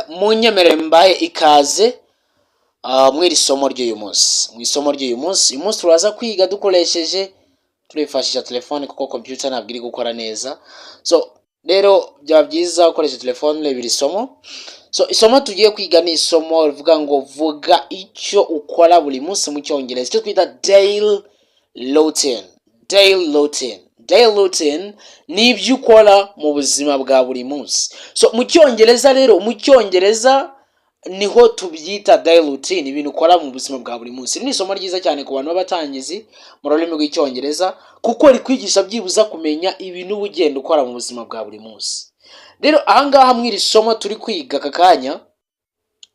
munyemerere mbaye ikaze mwiri somo ry'uyu munsi. Mu isomo ry'uyu munsi, uyu munsi turaza kwiga dukoresheje turifashisha telefone kuko computer ntabwo iri gukora neza. So rero byaba byiza ukoresha telefone rebira isomo. So isomo tugiye kwiga ni isomo rivuga ngo vuga icyo ukora buri munsi mu cyongereza, icyo twita daily routine. Daily routine ni ibyo ukora mu buzima bwa buri munsi. So mu cyongereza rero, mu cyongereza niho tubyita daily routine, ibintu ukora mu buzima bwa buri munsi. Ni isomo ryiza cyane ku bantu b'abatangizi mu rurimi rw'icyongereza kuko rikwigisha byibuza kumenya ibintu ugenda ukora mu buzima bwa buri munsi. Rero ahangaha mwiri somo turi kwiga aka kanya,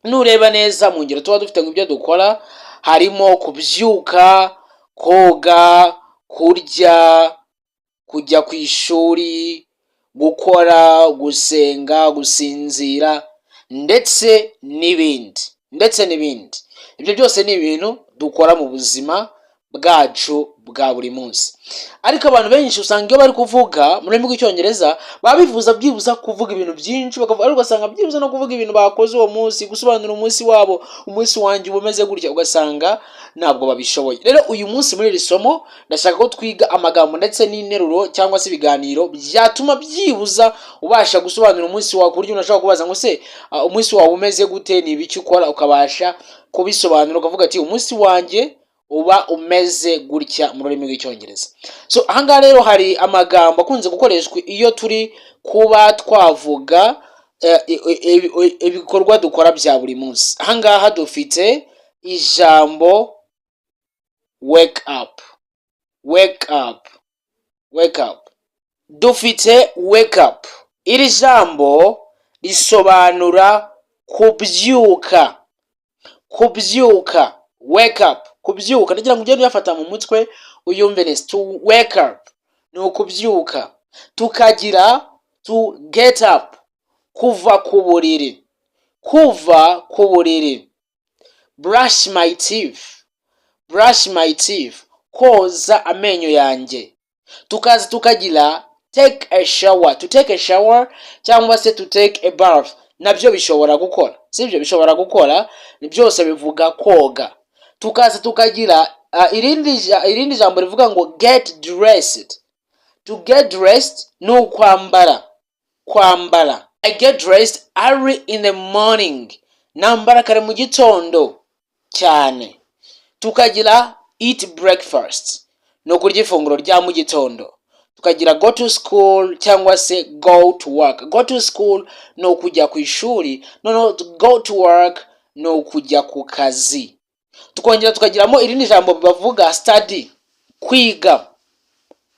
nureba neza mu ngero tuba dufite ngo ibyo dukora harimo kubyuka, koga, kurya, kujya ku ishuri, gukora, gusenga, gusinzira ndetse n'ibindi. Ibyo byose ni ibintu dukora mu buzima bwacu bwa buri munsi. Ariko abantu benshi usanga iyo bari kuvuga mu rurimi rw'icyongereza baba bifuza byibuza kuvuga ibintu byinshi, ariko ugasanga byibuza no kuvuga ibintu bakoze uwo munsi, gusobanura umunsi wabo, umunsi wanjye ubumeze gutya, ugasanga ntabwo babishoboye. Rero uyu munsi muri iri somo ndashaka ko twiga amagambo ndetse n'interuro cyangwa se ibiganiro byatuma byibuza ubasha gusobanura umunsi wawe, ku buryo unashobora kubaza ngo se umunsi wawe umeze gute, ni ibiki ukora, ukabasha kubisobanura ukavuga ati umunsi wanjye uba umeze gutya mu rurimi rw'icyongereza. So ahangaha rero hari amagambo akunze gukoreshwa iyo turi kuba twavuga ibikorwa dukora bya buri munsi. Ahangaha dufite ijambo wake up. Dufite wake up. Iri jambo risobanura kubyuka. Wake up, kubyuka. Ndagira ngo ugende uyafata mu mutwe uyumve neza. To wake up ni ukubyuka. Tukagira to get up, kuva ku buriri. Brush my teeth, koza amenyo yanjye. Tukaza tukagira take a shower, to take a shower cyangwa se to take a bath, nabyo bishobora gukora. Sibyo bishobora gukora, ni byose bivuga koga. Tukaza tukagira irindi jambo rivuga ngo get dressed. To get dressed ni ukwambara. I get dressed early in the morning. Nambara kare mu gitondo cyane. Tukagira eat breakfast, no kurya ifunguro rya mu gitondo. Tukagira go to school cyangwa se go to work. Go to school no kujya ku ishuri, no go to work no kujya ku kazi. Tukongera tukagiramo irindi jambo bavuga study, kwiga.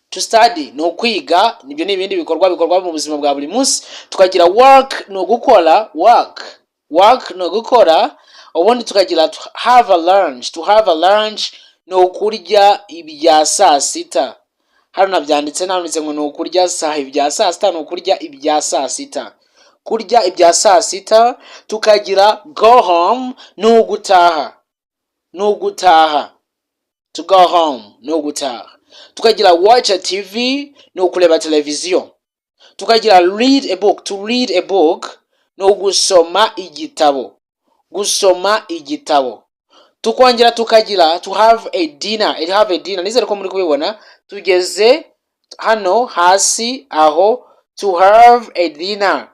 To study no kwiga, nibyo ni ibindi bikorwa mu buzima bwa buri munsi. Tukagira work no gukora, work no gukora. Ubundi tukagira to have a lunch no kurya ibya saa sita. Hano nabyanditse ngo no kurya ibya saa sita, no kurya ibya saa sita. Kurya ibya saa sita. Tukagira go home no gutaha. To go home no gutaha. Tukagira watch a TV no kureba televiziyo. Tukagira read a book, to read a book no gusoma igitabo. Tukongera tukagira to have a dinner. Nizere ko muri kubibona tugeze hano hasi aho to have a dinner.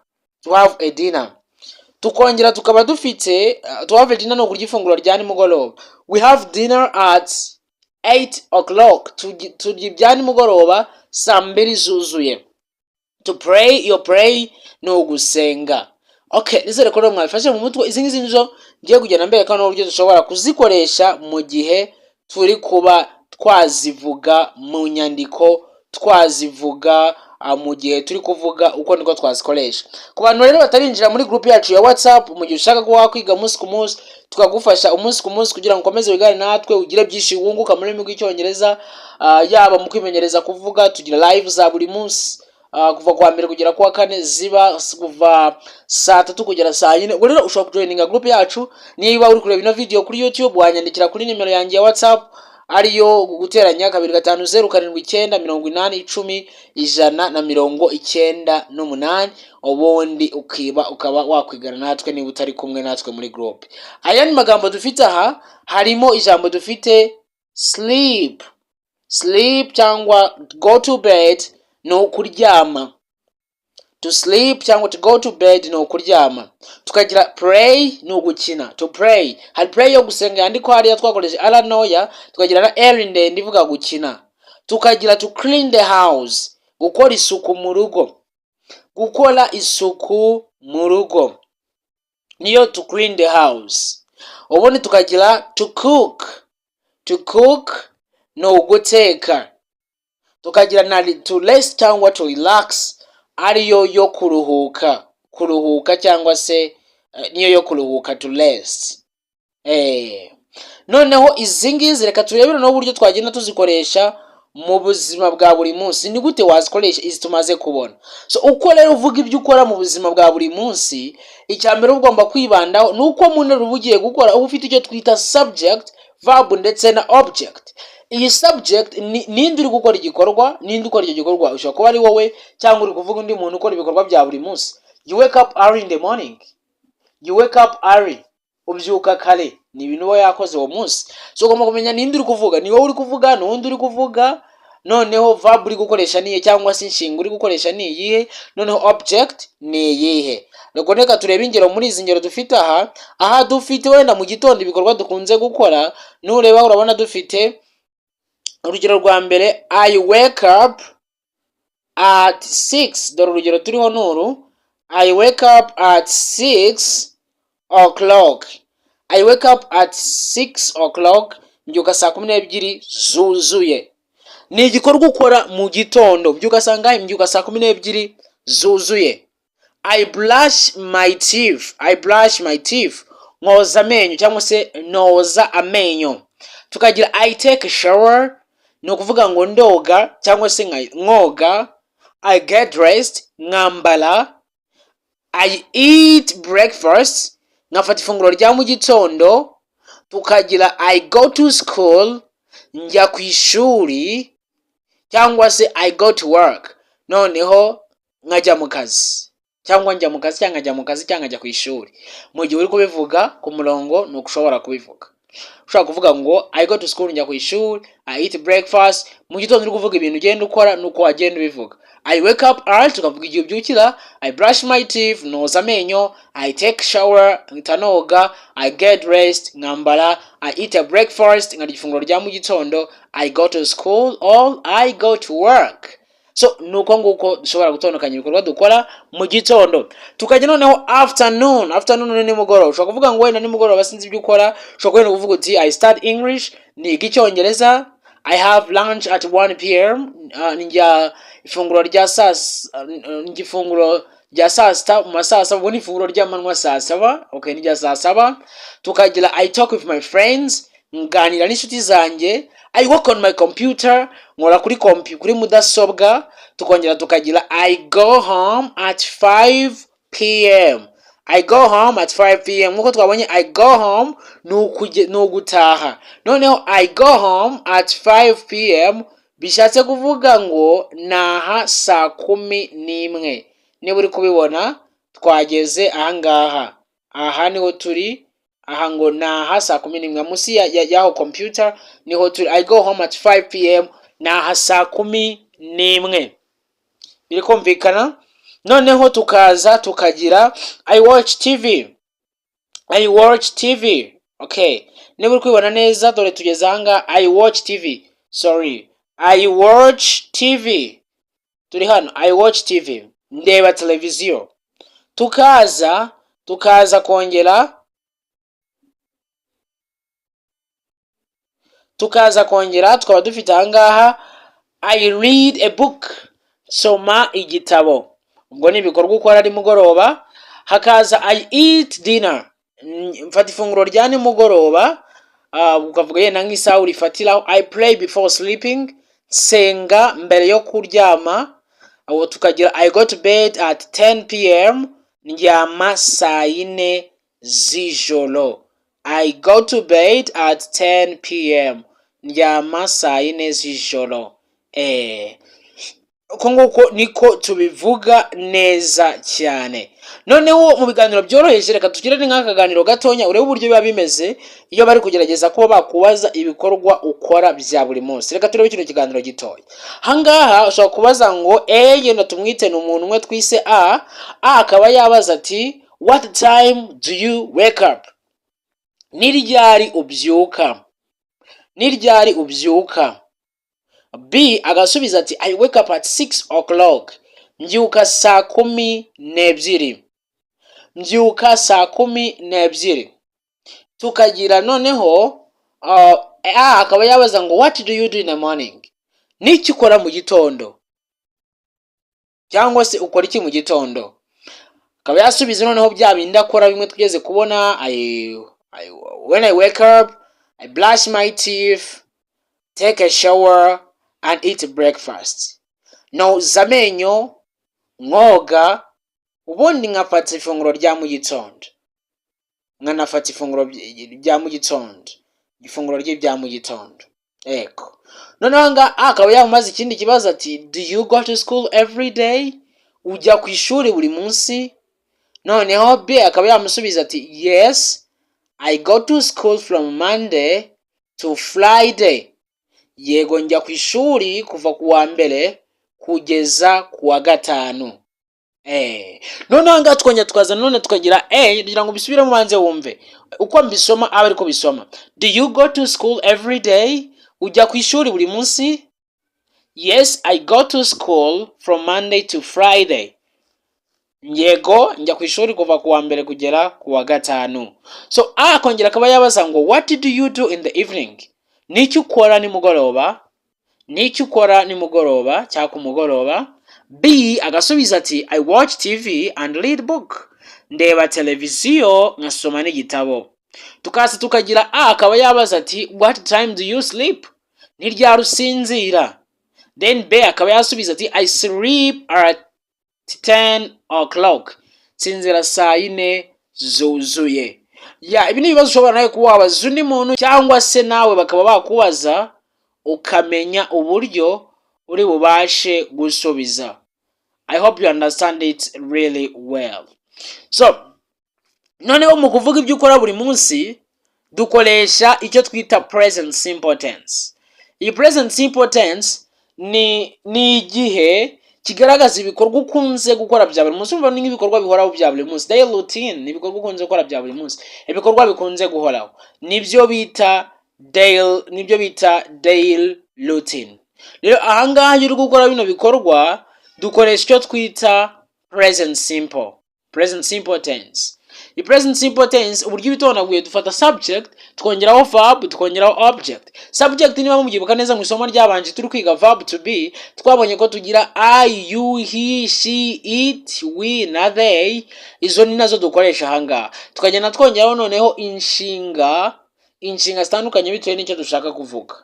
Tukongera tukaba dufite to have a dinner no kurya ifunguro rya nimugoroba. We have dinner at 8 o'clock. Turya ibya nimugoroba saa 2 zuzuye. To pray, your pray no gusenga. Okay, nizere ko mwafashe mu mutwe izi ngizi nizo ngiye kugenda mbereka n'uburyo dushobora kuzikoresha mu gihe turi kuba twazivuga mu nyandiko, twazivuga mu gihe turi kuvuga uko niko twazikoresha. Ku bantu rero batarinjira muri group yacu ya WhatsApp, mu gihe ushaka ko kwiga umunsi ku munsi, tukagufasha umunsi ku munsi kugira ngo ukomeze wigane natwe, ugire byinshi wunguka muri rurimi rw'icyongereza, yaba mu kwimenyereza kuvuga. Tugira live za buri munsi kuva kwa mbere kugera kwa kane, ziba kuva saa 3 kugera saa 4. Ubwo rero ushobora kujoininga group yacu. Niba uri kureba ino video kuri YouTube, wanyandikira kuri nimero yanjye ya WhatsApp ariyo guteranya 250 789 10 198 ubundi ukaba wakwigana natwe niba utari kumwe natwe muri group. Aya ni magambo dufite aha, harimo ijambo dufite sleep. Sleep cyangwa go to bed no kuryama. To sleep cyangwa to go to bed no kuryama. Tukagira pray no gukina. To pray, hari pray yo gusenga yandiko hariya twakoresha ara noya, tukagira na r ndende ivuga gukina. Tukagira to clean the house, gukora isuku mu rugo. Gukora isuku mu rugo niyo to clean the house. Ubundi tukagira to cook. To cook no guteka. Tukagira na to rest cyangwa to relax, ariyo yo kuruhuka cyangwa se niyo yo kuruhuka, to rest. Noneho izingizi reka turebere no buryo twagenda tuzikoresha mu buzima bwa buri munsi. Ni gute wazikoresha izi tumaze kubona? So uko rero uvuga ibyo ukora mu buzima bwa buri munsi, icyambere ugomba kwibandaho nuko mu nteruro ugiye gukora uba ufite icyo twita subject, verb ndetse na object. Iyi subject ninde uri gukora igikorwa, ninde ukora icyo gikorwa. Ushobora kuba ari wowe cyangwa uri kuvuga undi muntu ukora ibikorwa bya buri munsi. You wake up early in the morning. You wake up early. Ubyuka kare. Ni ibintu uba yakoze uwo munsi. So ugomba kumenya ninde uri kuvuga. Ni wowe uri kuvuga, n'undi uri kuvuga. Noneho verb uri gukoresha niye cyangwa se inshinga uri gukoresha ni iyihe. Noneho object ni iyihe. Reka reka turebe ingero muri izi ngero dufite aha. Aha dufite wenda mu gitondo ibikorwa dukunze gukora. Nureba urabona dufite urugero rwa mbere, I wake up at 6. Dore urugero turiho nuru. I wake up at 6 o'clock. I wake up at 6 o'clock. Mbyuka saa 12 zuzuye. Ni igikorwa ukora mu gitondo. Mbyuka sangahe? Mbyuka saa 12 zuzuye. I brush my teeth. I brush my teeth. Ngoza amenyo cyangwa se noza amenyo. Tukagira I take a shower. No kuvuga ngo ndoga cyangwa se nkoga. I get dressed, ngambala. I eat breakfast, ngafata ifunguro rya mu gitondo. Tukagira I go to school, njya ku ishuri cyangwa se I go to work. Noneho nkajya mu kazi cyangwa njya mu kazi cyangwa njya mu kazi cyangwa njya ku ishuri. Mu gihe uri kubivuga ku murongo nuko ushobora kubivuga. Ushobora kuvuga ngo I go to school, njya ku ishuri, I eat breakfast. Mu gitondo uri kuvuga ibintu ugenda ukora nuko wagenda ubivuga. I wake up early, tukavuga igihe ubyukira. I brush my teeth, noza amenyo. I take shower, ntanoga. I get dressed, ngambara. I eat a breakfast, nkarya ifunguro rya mu gitondo. I go to school or I go to work. So nuko nguko dushobora gutondekanya ibikorwa dukora mu gitondo. Tukajya noneho afternoon. Afternoon ni mugoroba. Ushobora kuvuga ngo wenda ni mugoroba sinzi ibyo ukora. Ushobora kuvuga uti I start English, niga Icyongereza. I have lunch at 1 p.m. Njya ifunguro rya saa sita mu saa saba. Ubwo ni ifunguro ry'amanywa saa saba. Okay, ni rya saa saba. Tukagira I talk with my friends, nganira n'inshuti zanjye. I work on my computer, nkora kuri mudasobwa. Tukongera tukagira I go home at 5 p.m. I go home at 5 p.m. Nkuko twabonye I go home no gutaha. Noneho I go home at 5 p.m. bishatse kuvuga ngo naha saa 11. Niba uri kubibona twageze ahangaha. Aha niho turi. Aha ngo naha saa 11 munsi yaho computer niho turi. I go home at 5 p.m. naha saa 11. Biri kumvikana? Noneho tukaza tukagira I watch TV. I watch TV. Okay. Niba uri kubibona neza dore tugeze ahanga I watch TV. Sorry. I watch TV. Turi hano I watch TV. Ndeba televiziyo. Tukaza kongera tukaba dufite ahangaha I read a book. Soma igitabo. Ubwo ni ibikorwa ukora ari mugoroba. Hakaza I eat dinner. Mfata ifunguro rya ni mugoroba. Ukavuga yenda nk'isaha urifatiraho. I pray before sleeping. Senga mbere yo kuryama. Aho tukagira I go to bed at 10 p.m. Ndyama saa 4 z'ijoro. I go to bed at 10 p.m. ndyama saa yine z'ijoro. uko nguko niko tubivuga neza cyane. Noneho mu biganiro byoroheje reka tugire nk'akaganiro gatonya urebe uburyo biba bimeze iyo bari kugerageza kuba bakubaza ibikorwa ukora bya buri munsi. Reka turebe kino kiganiro gitoya. Hangaha ushobora kubaza ngo yenda tumwite ni umuntu umwe twise A akaba yabaza ati what time do you wake up? Ni ryari ubyuka? Ni ryari ubyuka? B agasubiza ati I wake up at 6 o'clock. Mbyuka saa 12. Mbyuka saa 12. Tukagira noneho akaba yabaza ngo what do you do in the morning? Niki ukora mu gitondo? Cyangwa se ukora iki mu gitondo? Akaba yasubiza noneho bya bindi akora bimwe tugeze kubona when I wake up, I brush my teeth, take a shower and eat breakfast. Noza amenyo, nkoga, ubundi nkafata ifunguro rya mu gitondo. Nkanafata ifunguro rya mu gitondo. Ifunguro rya mu gitondo. Eko. Noneho nga akaba yamumaze ikindi kibazo ati do you go to school every day? Ujya ku ishuri buri munsi? Noneho B akaba yamusubiza ati yes, I go to school from Monday to Friday. Yego njya ku ishuri kuva ku wa mbere kugeza ku wa gatanu. Noneho nga twongera tukaza none tukagira kugira ngo bisubire mu banze wumve uko mbisoma aba ariko bisoma. Do you go to school every day? Ujya ku ishuri buri munsi? Yes, I go to school from Monday to Friday. Yego njya ku ishuri kuva ku wa mbere kugera ku wa gatanu. So akongera akaba yabaza ngo what do you do in the evening? Niki ukora nimugoroba? Niki ukora nimugoroba cyangwa ku mugoroba? B agasubiza ati I watch TV and read book. Ndeba televiziyo nkasoma n'igitabo. Tukasa tukagira akaba yabaza ati what time do you sleep? Ni ryari usinzira? Then B akaba yasubiza ati I sleep at 10 o'clock. Sinzira saa 4 zuzuye. Ibi ni ibibazo ushobora nawe kubabaza undi muntu cyangwa se nawe bakaba bakubaza ukamenya uburyo uri bubashe gusubiza. I hope you understand it really well. So, noneho mu kuvuga ibyo ukora buri munsi dukoresha icyo twita present simple tense. Iyi present simple tense ni igihe kigaragaza ibikorwa ukunze gukora bya buri munsi. Umva ni ibikorwa bihoraho bya buri munsi. Daily routine ni ibikorwa ukunze gukora bya buri munsi. Ibikorwa bikunze guhoraho nibyo bita daily routine. Rero ahangaha uri gukora bino bikorwa dukoresha icyo twita present simple tense. I present simple tense uburyo bitonaguye dufata subject twongeraho verb twongeraho object. Subject niba mubyibuka neza mu isomo ryabanje turi kwiga verb to be twabonye ko tugira I, you, he, she, it, we na they. Izo ni nazo dukoresha ahangaha. Tukagenda twongeraho noneho inshinga zitandukanye bitewe n'icyo dushaka kuvuga.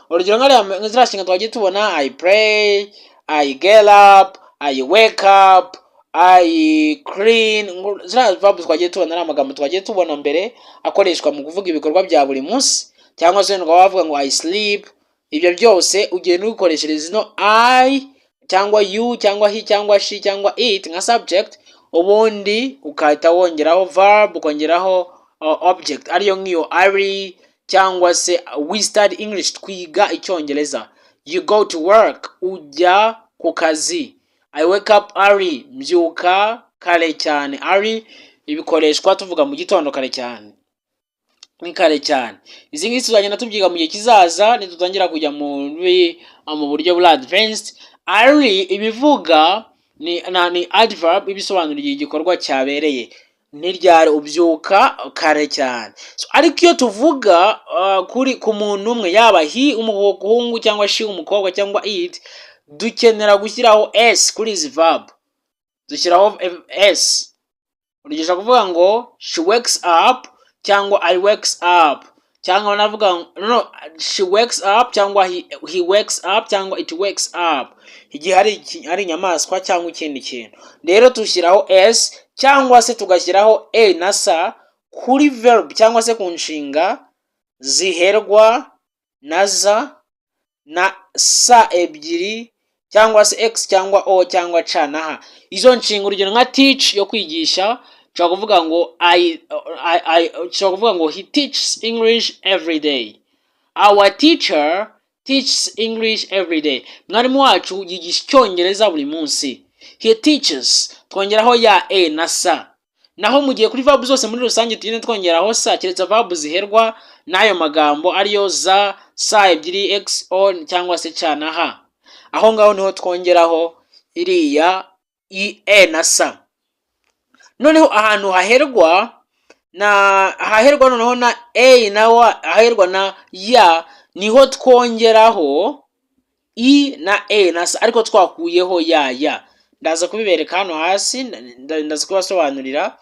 Urugero nk'ariya nshinga twagiye tubona I pray, I get up, I wake up, I clean. Ziriya verb twagiye tubona ari amagambo twagiye tubona mbere akoreshwa mu kuvuga ibikorwa bya buri munsi, cyangwa se ngo bavuga ngo I sleep. Ibyo byose ugenda ubikoreshereza ino I cyangwa you cyangwa he cyangwa she cyangwa it nka subject, ubundi ukahita wongeraho verb ukongeraho object ariyo nk'iyo ari cyangwa se we study English twiga icyongereza. You go to work, ujya ku kazi. I wake up early, mbyuka kare cyane. Early ibikoreshwa tuvuga mu gitondo kare cyane. Ni kare cyane. Izi ngizi tuzagenda tubyiga mu gihe kizaza nitutangira kujya mu buryo bwa advanced. Early ibivuga ni adverb ibisobanura igihe igikorwa cyabereye. Ni ryari ubyuka kare cyane. So ariko iyo tuvuga ku muntu umwe yaba he umuhungu cyangwa she umukobwa cyangwa it, dukenera gushyiraho s kuri izi verb. Dushyiraho s. Urugero kuvuga ngo she wakes up cyangwa I wakes up cyangwa navuga she wakes up cyangwa he wakes up cyangwa it wakes up. Igihe hari inyamaswa cyangwa ikindi kintu. Rero tushyiraho s cyangwa se tugashyiraho a na sa kuri verb cyangwa se ku nshinga ziherwa na za na sa ebyiri cyangwa se x cyangwa o cyangwa c na h. Izo nshinga urugero nka teach yo kwigisha, ushobora kuvuga ngo ushobora kuvuga ngo he teaches English every day. Our teacher teaches English every day. Mwarimu wacu yigisha icyongereza buri munsi. He teaches, twongeraho ya e na sa. Naho mu gihe kuri verb zose muri rusange tugenda twongeraho sa, keretse verb ziherwa n'ayo magambo ariyo za, sa ebyiri, x, o cyangwa se c na h. Aho ngaho niho twongeraho iriya i, e na sa. Noneho ahantu haherwa noneho na a na wa, haherwa na ya, niho twongeraho i na e na sa, ariko twakuyeho ya. Ndaza kubibereka hano hasi, ndaza kubasobanurira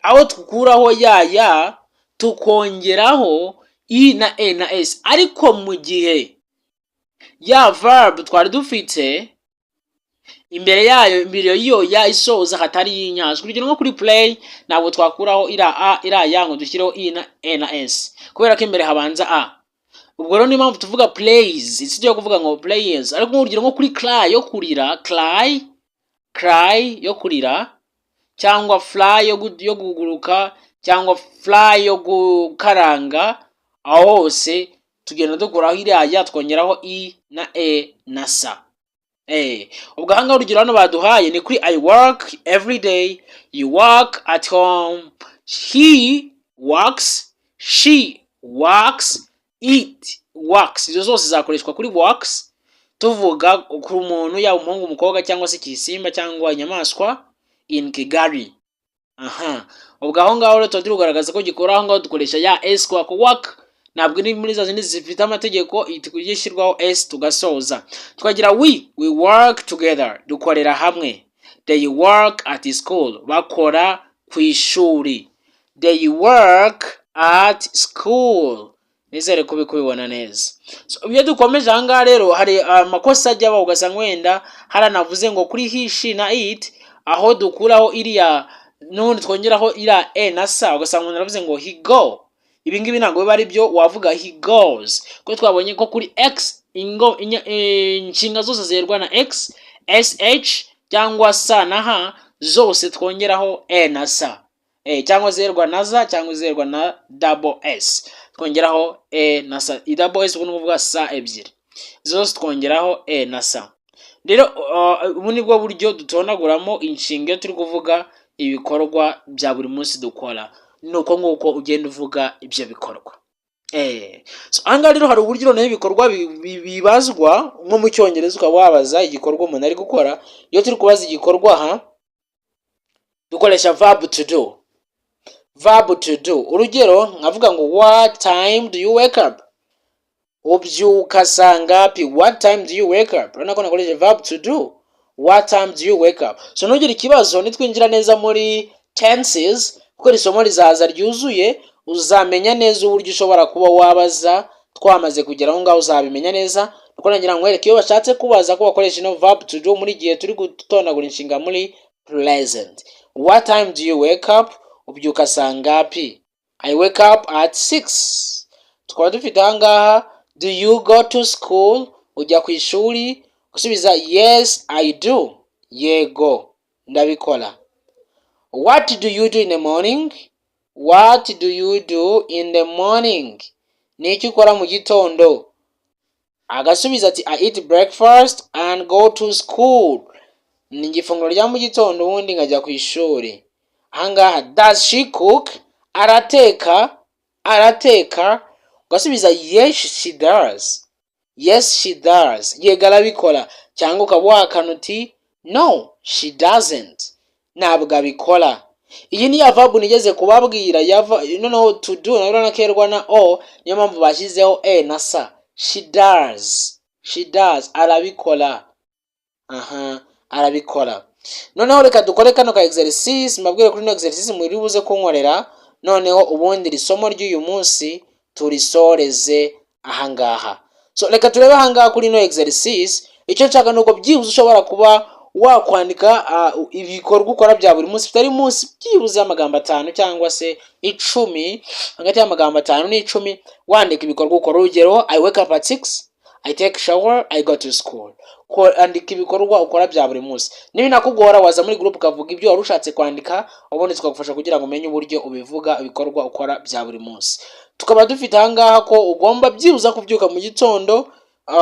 aho tukuraho ya tukongeraho i na e na s. Ariko mu gihe ya verb twari dufite imbere y'iyo ya isoza hatari y'inyajwi, urugero nko kuri play, ntabwo twakuraho ira ya ngo dushyireho i na e na s, kubera ko imbere habanza a. Ubwo rero niyo mpamvu tuvuga plays, si yo kuvuga ngo players. Ariko urugero nko kuri cry yo kurira, cry yo kurira, cyangwa fly yo kuguruka, cyangwa fly yo gukaranga, aho hose tugenda dukuraho iriya ya twongeraho i na e na sa. Ubwo ahangaha urugero hano baduhaye ni kuri I work every day, you work at home, he works, she works, it works. Izo zose zakoreshwa kuri works tuvuga ku muntu, yaba umuhungu, umukobwa, cyangwa se ikisimba cyangwa inyamaswa in Kigali. Ubwo aho ngaho rero tuba tugaragaza ko gikora aho ngaho dukoresha ya s kwa ko work ntabwo ni muri za zindi zifite amategeko igishyirwaho s tugasoza. Twagira we work together, dukorera hamwe. They work at school, bakora ku ishuri. They work at school. Nizere ko bikubibona neza. So iyo dukomeje aha ngaha rero hari amakosa ajya ugasanga wenda haranavuze ngo kuri he, she na it, aho dukuraho iriya n'ubundi twongeraho iriya e na sa, ugasanga umuntu aravuze ngo he go. Ibi ngibi ntabwo biba ari byo, wavuga he goes, kuko twabonye ko kuri x inshinga zose ziherwa na x, sh cyangwa sa na h zose twongeraho e na sa, cyangwa ziherwa na za cyangwa ziherwa na double s, twongeraho e na sa. I double s ubwo nukuvuga sa ebyiri, zose twongeraho e na sa. Rero ubu ni bwo buryo dutonaguramo inshinga turi kuvuga ibikorwa bya buri munsi dukora. Nuko nguko ugenda uvuga ibyo bikorwa. So ahangaha rero hari uburyo noneho ibikorwa bibazwa nko mu cyongereza, ukaba wabaza igikorwa umuntu ari gukora. Iyo turi kubaza igikorwa aha dukoresha verb to do. Verb to do, urugero nkavuga ngo what time do you wake up, ubyuka sangapi, what time do you wake up. Urabona ko nakoresha verb to do, what time do you wake up. So nugira ikibazo nitwinjira neza muri tenses, kuko isomo rizaza ryuzuye, uzamenya neza uburyo ushobora kuba wabaza. Twamaze kugera aho ngaho uzabimenya neza. Nuko nagira nkwereke iyo bashatse kubaza ko bakoresha no verb to do muri gihe turi gutonagura inshinga muri present. What time do you wake up, ubyuka sangapi. I wake up at 6. Tukaba dufite aha ngaha do you go to school, ujya ku ishuri, gusubiza yes I do, yego ndabikora. What do you do in the morning, what do you do in the morning, ni iki ukora mu gitondo. Agasubiza ati I eat breakfast and go to school, ni ifunguro rya mu gitondo ubundi nkajya ku ishuri. Ahangaha does she cook, arateka, ugasubiza yes she does, yes she does, yego arabikora. Cyangwa ukaba wahakana uti no she doesn't, ntabwo abikora. Iyi ni ya verb nigeze kubabwira, noneho to do nayo nakerwa na o, niyo mpamvu bashyizeho e na sa. She does, arabikora. Arabikora. Noneho reka dukore kano ka exercise, mbabwire kuri no exercise muri buze kunkorera, noneho ubundi risomo ry'uyu munsi turisoreze ahangaha. So reka turebe ahangaha kuri no exercise. Icyo nshaka nuko byibuze ushobora kuba wakwandika ibikorwa ukora bya buri munsi bitari munsi byibuze amagambo 5 cyangwa se 10, hagati y'amagambo 5 n'10 wandika ibikorwa ukora. Urugero, I wake up at 6, I take shower, I go to school. Andika ibikorwa ukora bya buri munsi. Niba nakugora waza muri group ukavuga ibyo warushatse kwandika, ubundi tukagufasha kugira ngo umenye uburyo ubivuga ibikorwa ukora bya buri munsi. Tukaba dufite ahangaha ko ugomba byibuza kubyuka mu gitondo,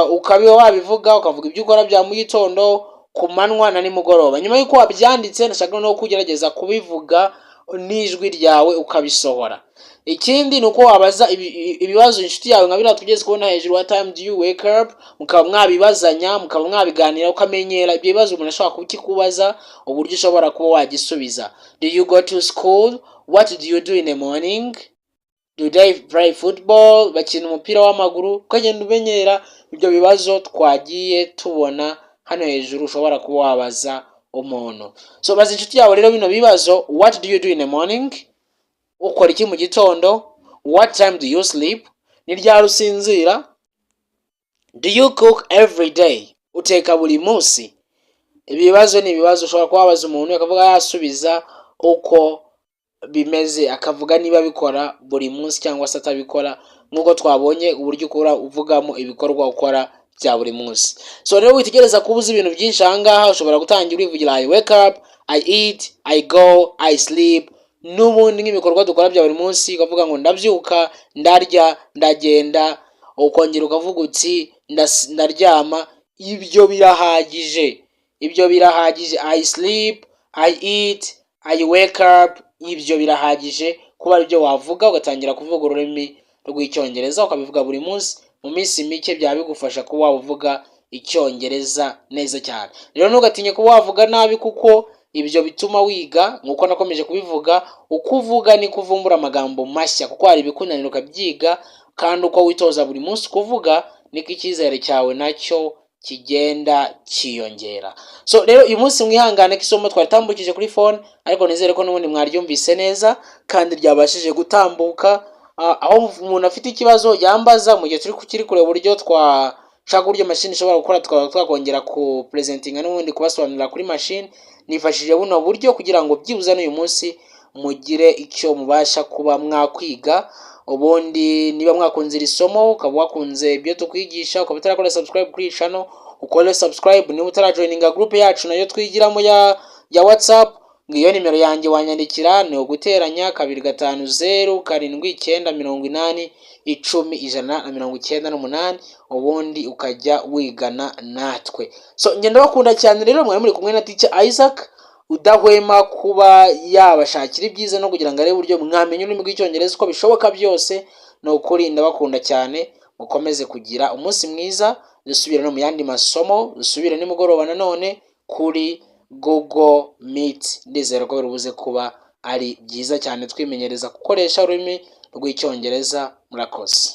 ukabiba wabivuga ukavuga ibyo ukora bya mu gitondo, ku manywa na nimugoroba. Nyuma y'uko wabyanditse ndashaka no kugerageza kubivuga n'ijwi ryawe ukabisohora. Ikindi nuko wabaza ibibazo inshuti yawe nka bira tugeze kubona hejuru, what time do you wake up, mukaba mwabibazanya, mukaba mwabiganira ukamenyera ibyo bibazo umuntu ashobora kukikubaza uburyo ushobora kuba wagisubiza. Do you go to school? What do you do in the morning? Do they play football? Bakina umupira w'amaguru. Ukagenda umenyera ibyo bibazo twagiye tubona hano hejuru ushobora kuba wabaza umuntu. So baza inshuti yawe rero bino bibazo, what do you do in the morning? Ukora iki mu gitondo? What time do you sleep? Ni ryari usinzira? Do you cook every day? Uteka buri munsi? Ibibazo ni ibibazo ushobora kuba wabaza umuntu akavuga yasubiza uko bimeze, akavuga niba bikora buri munsi cyangwa se atabikora, nkuko twabonye uburyo ukora uvugamo ibikorwa ukora bya buri munsi. So rero witegereza kubuza ibintu byinshi ahangaha, ushobora gutangira urivugira I wake up, I eat, I go, I sleep, n'ubundi nk'ibikorwa dukora bya buri munsi ukavuga ngo ndabyuka, ndarya, ndagenda, ukongera ukavuga uti ndaryama. Ibyo birahagije, ibyo birahagije. I sleep, I eat, I wake up, ibyo birahagije kuba ibyo wavuga ugatangira kuvuga ururimi rw'icyongereza ukabivuga buri munsi. Mu minsi mike byaba bigufasha kuba wavuga icyongereza neza cyane. Rero ntugatinye kuba wavuga nabi kuko ibyo bituma wiga, nkuko nakomeje kubivuga, ukuvuga ni kuvumbura amagambo mashya kuko hari ibikunanira ukabyiga, kandi uko witoza buri munsi kuvuga niko icyizere cyawe nacyo kigenda kiyongera. So rero uyu munsi mwihangane ko isomo twaritambukije kuri phone, ariko nizere ko n'ubundi mwaryumvise neza kandi ryabashije gutambuka. Aho umuntu afite ikibazo yambaza mu gihe turi kukiri kureba uburyo twashaka uburyo machine ishobora gukora, twakongera ku presentinga n'ubundi kubasobanurira kuri machine. Nifashishije buno buryo kugira ngo byibuze n'uyu munsi mugire icyo mubasha kuba mwakwiga. Ubundi niba mwakunze iri somo ukaba wakunze ibyo tukwigisha, ukaba utarakora subscribe kuri channel, ukore subscribe. Niba utarajoininga group yacu nayo twigiramo ya WhatsApp, ngiyo nimero yanjye wanyandikira, ni uguteranya 25079801098, ubundi ukajya wigana natwe. So ngenda bakunda cyane rero, mwari muri kumwe na Teacher Isaac, udahwema kuba yabashakira ibyiza no kugira ngo arebe uburyo mwamenye ururimi rw'icyongereza uko bishoboka byose. No kuri ndabakunda cyane, mukomeze kugira umunsi mwiza. Dusubire no mu yandi masomo, dusubire nimugoroba nanone kuri Google Meet. Ndizera ko birubuze kuba ari byiza cyane twimenyereza gukoresha ururimi rw'icyongereza. Murakoze.